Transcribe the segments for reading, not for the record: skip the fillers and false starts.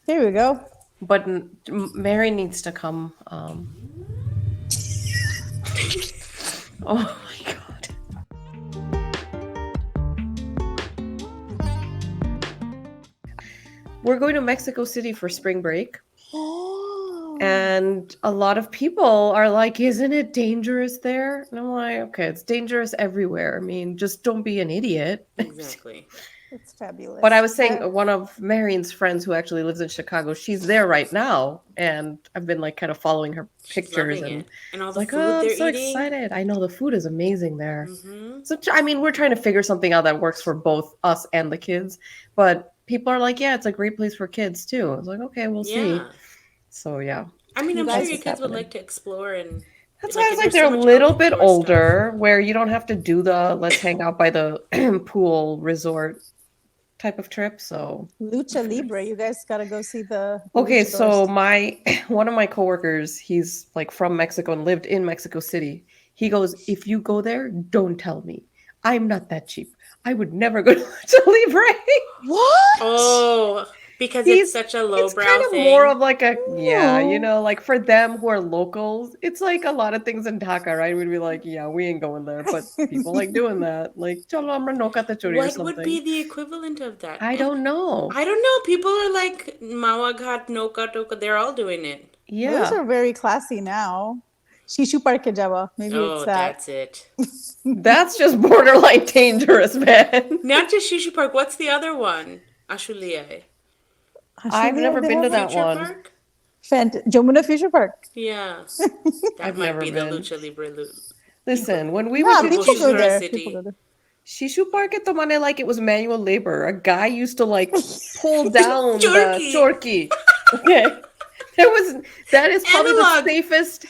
Here we go. But Mary needs to come. Oh my god. We're going to Mexico City for spring break. And a lot of people are like, isn't it dangerous there? And I'm like, okay, it's dangerous everywhere. I mean, just don't be an idiot. Exactly. It's fabulous. But I was saying, one of Marion's friends who actually lives in Chicago, she's there right now. And I've been like kind of following her pictures and all the like, food oh, I'm they're so eating. excited. I know the food is amazing there. Mm-hmm. So, I mean, we're trying to figure something out that works for both us and the kids. But people are like, yeah, it's a great place for kids too. I was like, okay, we'll see. So, yeah. I mean, You I'm guys sure your is kids would happening. like to explore and That's why I was like, there's they're so a much little bit outdoor stuff. older, where you don't have to do the let's hang out by the pool resort type of trip. So Lucha Libre, you guys got to go see the okay, luchadors. so one of my coworkers, he's like from Mexico and lived in Mexico City. He goes, if you go there, don't tell me. I'm not that cheap. I would never go to Lucha Libre. What? Oh, because it's such a lowbrow kind of thing. more of like a No. like for them who are locals, it's like a lot of things in Dhaka, right? We'd be like, yeah, we ain't going there, but people like doing that, like chalo hamra noka tachori or What something. would be the equivalent of that? I don't know. I don't know. People are like Mawaghat, Noka, Toka. They're all doing it. Those Yeah, are very classy now. Shishu Park ke Java. Maybe Oh, it's that. that's it. that's just borderline dangerous, man. Not just Shishu Park. What's the other one? Ashuliai. I've Actually, never they been to have that Future one. Park? Jamuna Future Park. Yeah. That I've might never be been. the Lucha Libre. Listen, when we Yeah, went to people go Shishu there. City. People go there. Shishu Park at Tomane, like it was manual labor. A guy used to like pull down the Chorky. chorky. Okay. That is probably Analog. the safest.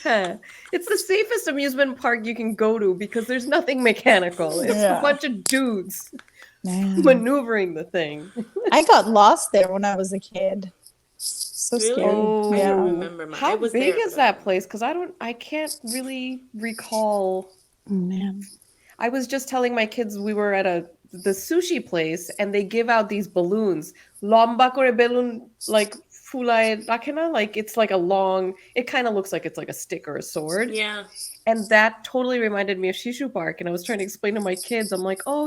It's the safest amusement park you can go to because there's nothing mechanical. It's a Yeah. bunch of dudes Man. maneuvering the thing. I got lost there when I was a kid. So Really? scary. Oh, I Yeah. don't remember. I How was big there, is but that place? Because I can't really recall. Oh, man. I was just telling my kids we were at the sushi place and they give out these balloons. Lomba kore balloon like fulai rakena, like it's like a long. It kind of looks like it's like a stick or a sword. Yeah. And that totally reminded me of Shishu Park. And I was trying to explain to my kids, I'm like, oh,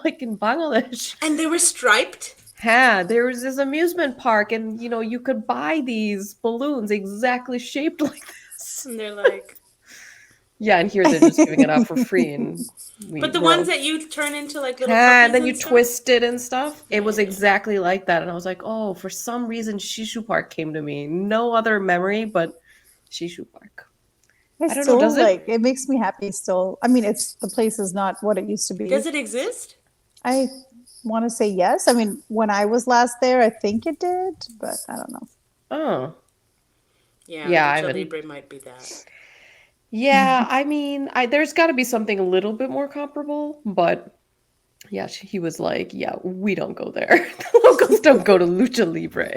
like in Bangladesh, And they were striped. there was this amusement park, and you could buy these balloons exactly shaped like this. And they're like. Yeah, and here they're just giving it out for free, and But the ones that you turn into like little and puppies then you and stuff? twist it and stuff. It was Yeah. exactly like that, and I was like, oh, for some reason, Shishu Park came to me. No other memory, but Shishu Park. I don't know, still does it- like it makes me happy still. I mean, the place is not what it used to be. Does it exist? I want to say yes. I mean, when I was last there, I think it did, but I don't know. Oh, Yeah. Yeah, I Lucha haven't- Libre might be that. yeah. I mean, there's got to be something a little bit more comparable, but yeah, he was like, yeah, we don't go there. The locals don't go to Lucha Libre.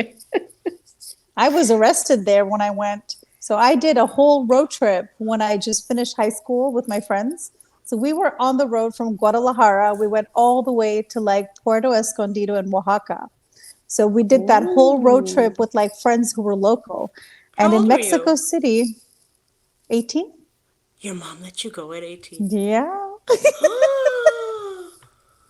I was arrested there when I went. So I did a whole road trip when I just finished high school with my friends. So we were on the road from Guadalajara. We went all the way to like Puerto Escondido in Oaxaca. So we did that whole road trip with like friends who were local. And How in old were Mexico you? City, 18? Your mom let you go at 18. Yeah.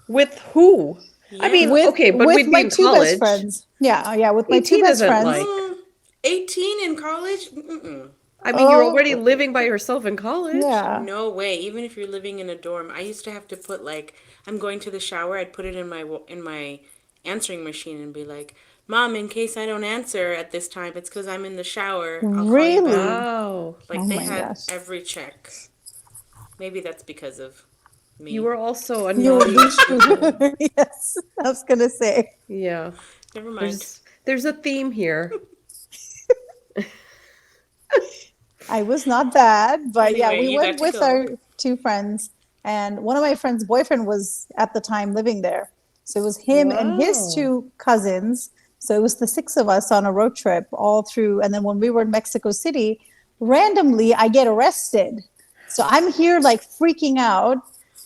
With who? I mean, With, okay, but with we'd be my in two college. best friends. Yeah, with my two 18 best isn't friends. like- 18 in college? Mm-mm. I mean, you're Oh. already living by yourself in college. Yeah. No way. Even if you're living in a dorm, I used to have to put like, I'm going to the shower. I'd put it in my answering machine and be like, Mom, in case I don't answer at this time, it's because I'm in the shower. I'll call you Really? back." Wow. Like Oh they my had gosh. every check. Maybe that's because of me. You were also a You were naughty student. yes, I was going to say. Yeah. Never mind. There's a theme here. I was not bad, but yeah, Anyway, we you went got to with go. our two friends, and one of my friends' boyfriend was at the time living there. So it was him and his Wow. two cousins. So it was the six of us on a road trip all through. And then when we were in Mexico City, randomly I get arrested. So I'm here like freaking out.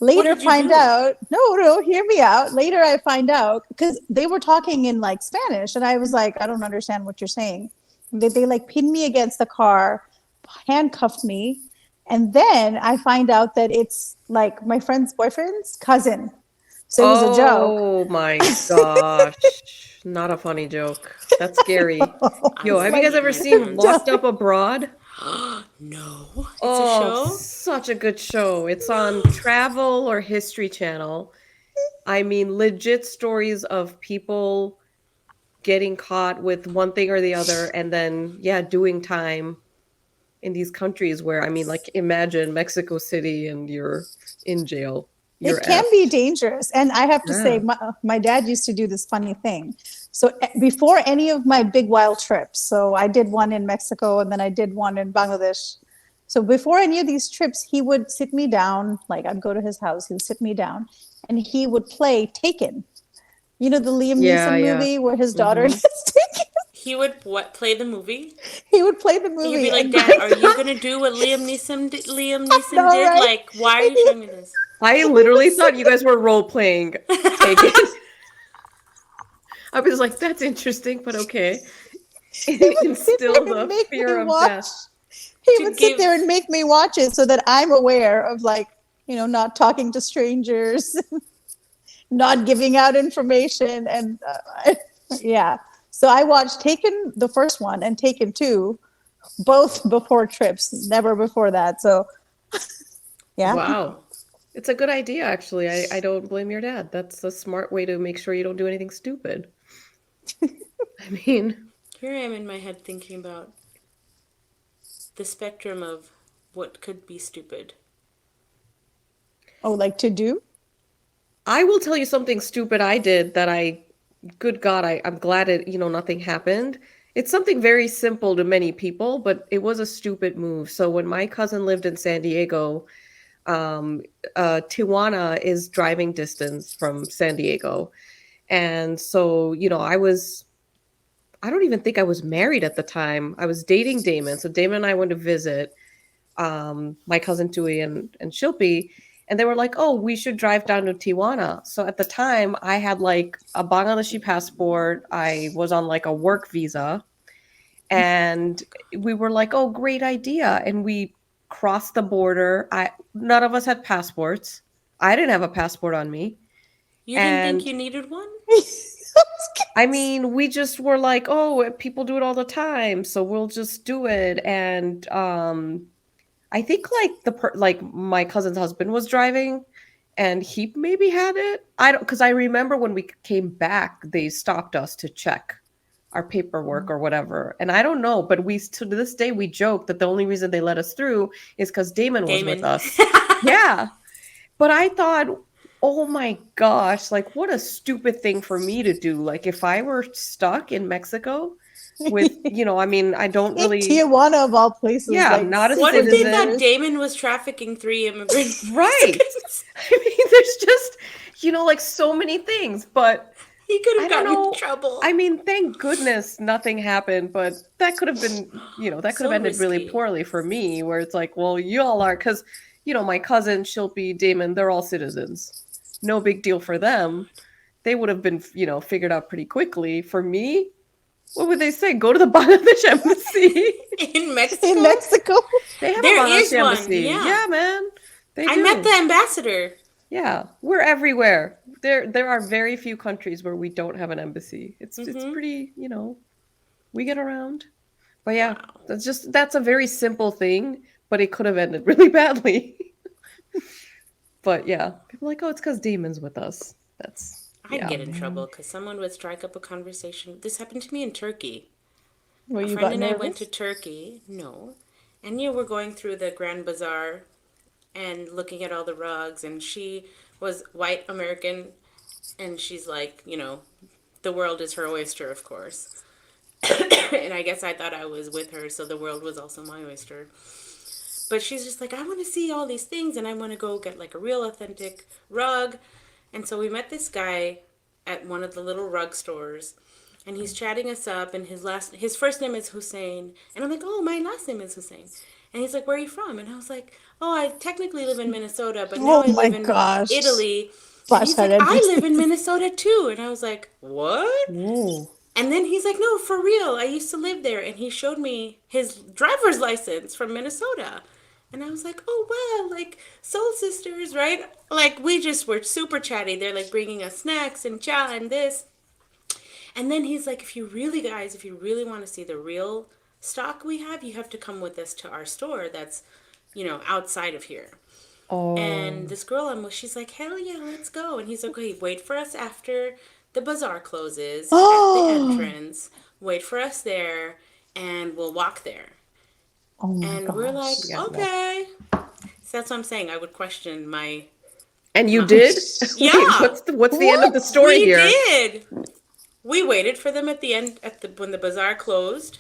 What Later did you find do? out, no, hear me out. Later I find out because they were talking in like Spanish, and I was like, I don't understand what you're saying. They like pinned me against the car, handcuffed me, and then I find out that it's like my friend's boyfriend's cousin. So it was a joke. Oh my gosh. Not a funny joke. That's scary. I'm Yo, It's have you like guys peeing ever my seen a pants. Locked joke. Up Abroad? No, it's a Oh, show? such a good show. It's on No. Travel or History Channel. I mean, legit stories of people getting caught with one thing or the other and then, yeah, doing time in these countries where, I mean, like, imagine Mexico City and you're in jail. You're It can be effed. dangerous. And I have to say, Yeah. my dad used to do this funny thing. So before any of my big wild trips, so I did one in Mexico and then I did one in Bangladesh. So before any of these trips, he would sit me down, like I'd go to his house, he would sit me down and he would play Taken. You know, the Liam Yeah, Neeson yeah. movie where his daughter Mhm. gets taken? He would what play the movie? He would play the And you'd be movie like, and Dad, my are you dad, gonna do what Liam I Neeson know, did? right? Like, why are And you showing me this? I he would literally sit thought you guys were role playing Taken. I was like, that's interesting, but okay. he would sit Instill there and the make me fear of watch. death. He To would sit there and give make me watch it so that I'm aware of like, not talking to strangers, not giving out information. And yeah. So I watched Taken, the first one, and Taken 2, both before trips, never before that. So yeah. Wow. wow. It's a good idea, actually. I don't blame your dad. That's a smart way to make sure you don't do anything stupid. I mean, Here I am in my head thinking about the spectrum of what could be stupid. Oh, like to do? I will tell you something stupid I did that good God, I'm glad nothing happened. It's something very simple to many people, but it was a stupid move. So when my cousin lived in San Diego, um, Tijuana is driving distance from San Diego. And so, I don't even think I was married at the time. I was dating Damon. So Damon and I went to visit my cousin Tui and Shilpi. And they were like, oh, we should drive down to Tijuana. So at the time, I had like a Bangladeshi passport. I was on like a work visa. And we were like, oh, great idea. And we crossed the border. None of us had passports. I didn't have a passport on me. You didn't think And you needed one? I mean, we just were like, oh, people do it all the time, so we'll just do it. And I think like like my cousin's husband was driving and he maybe had it. I don't, because I remember when we came back, they stopped us to check our paperwork or whatever. And I don't know, but we to this day we joke that the only reason they let us through is because Damon was with Damon. us. Yeah. But I thought, oh my gosh, like what a stupid thing for me to do. Like if I were stuck in Mexico with, I mean, I don't In really, Tijuana of all places, yeah, I'm like not a What if they thought citizen. $600. Damon was trafficking three immigrant Right. Mexicans? I mean, there's just, like so many things, but He could I have don't gotten in know. I trouble. mean, thank goodness nothing happened, but that could have been, that could have So ended really risky. poorly for me, where it's like, well, you all are, because, my cousin, Shilpi, Damon, they're all citizens. No big deal for them. They would have been, figured out pretty quickly. For me, what would they say? Go to the Bangladesh embassy. In In Mexico? Mexico. They have a There Bangladesh is one, embassy. yeah. Yeah, man. They I met do. the ambassador. Yeah, we're everywhere. There are very few countries where we don't have an embassy. It's Mm-hmm. pretty, we get around. But yeah, Wow. that's a very simple thing, but it could have ended really badly. But yeah, people are like, oh, it's because Damon's with us. That's I'd yeah. get in trouble because someone would strike up a conversation. This happened to me in Turkey. Well, A you friend got and I went to nervous? Turkey. No. And we're going through the Grand Bazaar and looking at all the rugs. And she was white American. And she's like, the world is her oyster, of course. And I guess I thought I was with her, so the world was also my oyster. But she's just like, I want to see all these things and I want to go get like a real authentic rug. And so we met this guy at one of the little rug stores and he's chatting us up and his first name is Hussein. And I'm like, oh, my last name is Hussein. And he's like, where are you from? And I was like, oh, I technically live in Minnesota, but now Oh I my live in gosh. Italy. And he's like, Flashcard I entries. live in Minnesota too. And I was like, what? Whoa. And then he's like, no, for real. I used to live there. And he showed me his driver's license from Minnesota. And I was like, oh, wow, like soul sisters, right? Like, we just were super chatty. They're like bringing us snacks and cha and this. And then he's like, if you really want to see the real stock we have, you have to come with us to our store that's, outside of here. And Oh. this girl I'm with, she's like, hell yeah, let's go. And he's like, okay, wait for us after the bazaar closes at the Oh, entrance. Wait for us there, and we'll walk there. oh my And we're gosh. like, Yeah, no. okay. So that's what I'm saying. I would question And you my did? Wait, yeah, what's the end of What? the story we here? did. We waited for them at the end when the bazaar closed.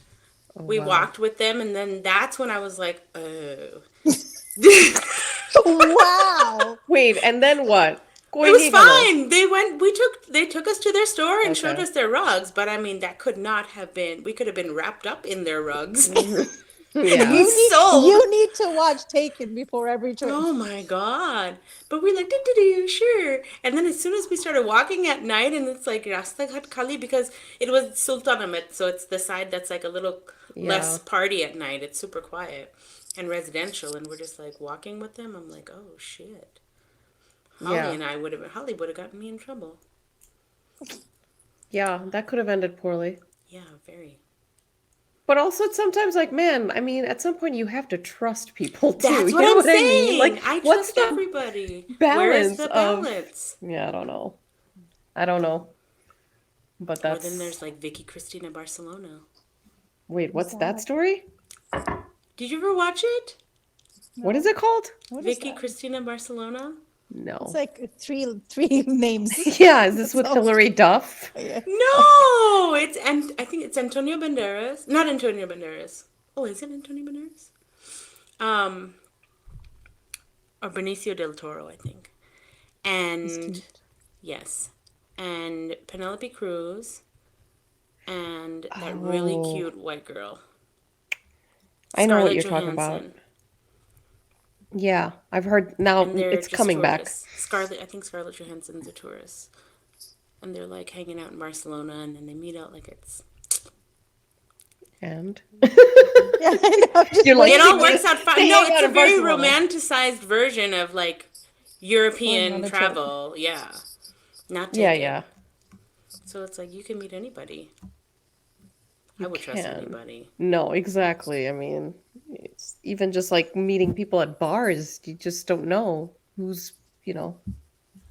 Oh We wow. walked with them, and then that's when I was like, oh. Wow. Wait, and then what? It Going was gigolo. fine. They took us to their store and showed Okay. us their rugs, but I mean that could not have been we could have been wrapped up in their rugs Yeah. and sold. You need to watch Taken before every trip. Oh my god. But we're like, do sure. And then as soon as we started walking at night and it's like Rasta Ghat Kali because it was Sultanahmet, so it's the side that's like a little less Yeah. party at night. It's super quiet and residential and we're just like walking with them. I'm like, oh shit. Yeah. Holly would have gotten me in trouble. Yeah, that could have ended poorly. Yeah, very. But also sometimes like, man, I mean, at some point you have to trust people too. That's You what know I'm what I mean? saying. Like, I what's trust the everybody. Where is balance the of balance? yeah, I don't know. I don't know. But Or then there's that's like Vicky Cristina Barcelona. wait, Who's what's that that? story? Did you ever watch it? What is No. it called? What is Vicky that? Cristina Barcelona? It's No. like three names. Yeah, is this That's with all. Hilary Duff? Yeah. Okay. No, and I think it's Antonio Banderas. Not Antonio Banderas. Oh, is it Antonio Banderas? Um, or Benicio del Toro, I think. He's And cute. yes, and Penelope Cruz and that really Oh, cute white girl, I know what Scarlett you're talking about. Johansson. Yeah, I've heard now And they're it's just coming back. tourists. I think Scarlett Johansson's a tourist, and they're like hanging out in Barcelona, and then they meet out like it's. And Yeah, I know. I'm just you're like It waiting all they, for works out they fine. No, hang it's out a in very Barcelona. romanticized version of like going European on a trip. travel. Yeah, not Yeah, taken. yeah. So it's like you can meet anybody. I You would trust can. anybody. No, exactly. I mean, it's even just like meeting people at bars, you just don't know who's, you know,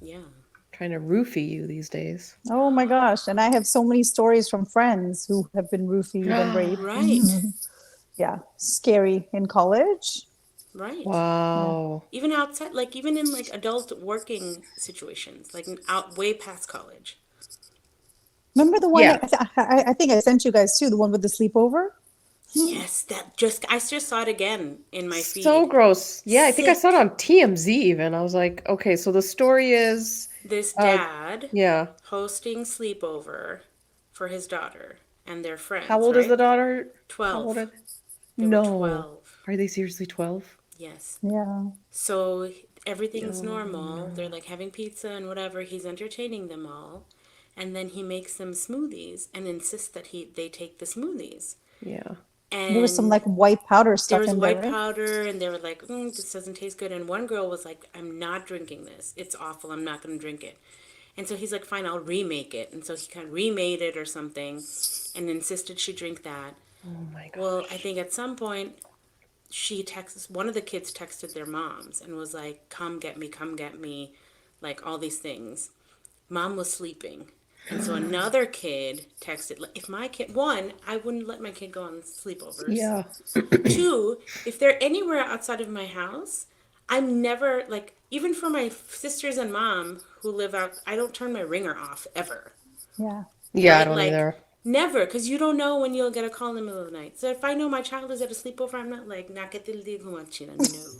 Yeah. trying to roofie you these days. Oh my gosh. And I have so many stories from friends who have been roofied and raped. Right. Yeah. Scary in college. Right. Yeah. Wow. Even outside, like even in like adult working situations, like out way past college. Remember the one Yeah. I think I sent you guys too, the one with the sleepover? Yes, I just saw it again in my So feed. gross. Yeah, I think I saw it Sick. on TMZ even. I was like, okay, so the story is This uh dad yeah. hosting sleepover for his daughter and their How friends, old is the right? daughter? How old 12. are They were No. 12. Are they seriously 12? Yes. Yeah. So everything's Oh normal. They're no. like having pizza and whatever. He's entertaining them all. And then he makes them smoothies and insists that they take the smoothies. Yeah. There was some And like white powder there stuff was in there, white right? powder and they were like, this doesn't taste good. And one girl was like, I'm not drinking this. It's awful. I'm not going to drink it. And so he's like, fine, I'll remake it. And so he kind of remade it or something and insisted she drink that. Oh my Well, I gosh. think at some point one of the kids texted their moms and was like, come get me, like all these things. Mom was sleeping. And so another kid texted, like, if my kid, one, I wouldn't let my kid go on sleepovers. Yeah. Two, if they're anywhere outside of my house, I'm never, like, even for my sisters and mom who live out, I don't turn my ringer off ever. Yeah. Yeah, I Right? don't Like, either. never, because you don't know when you'll get a call in the middle of the night. So if I know my child is at a sleepover, I'm not like, no.